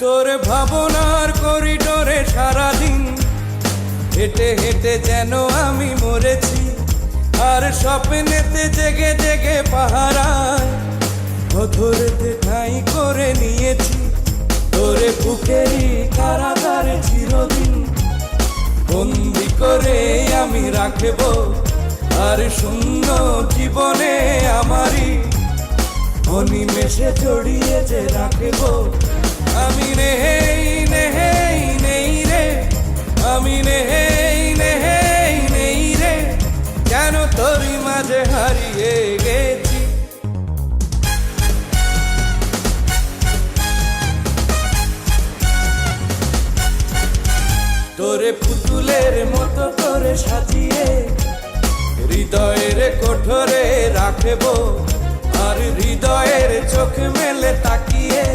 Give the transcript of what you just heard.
তোর ভাবনার করিডোরে সারাদিন হেঁটে হেঁটে যেন আমি মরেছি, আর স্বপ্নেতে জেগে জেগে পাহারায় ধরেতে ঠাঁই করে নিয়েছি। তোরে বুকেরই কারাগারে চিরদিন বন্দি করে আমি রাখব, আর শূন্য জীবনে আমারই অনিমেষে জড়িয়ে যে রাখব। আমি নেই নেই নেই রে, আমি নেই নেই নেই রে, কেন তোরই মাঝে হারিয়ে গেছি। তোরে পুতুলের মতো করে সাজিয়ে হৃদয়ের কোঠরে রাখব, আর হৃদয়ের চোখ মেলে তাকিয়ে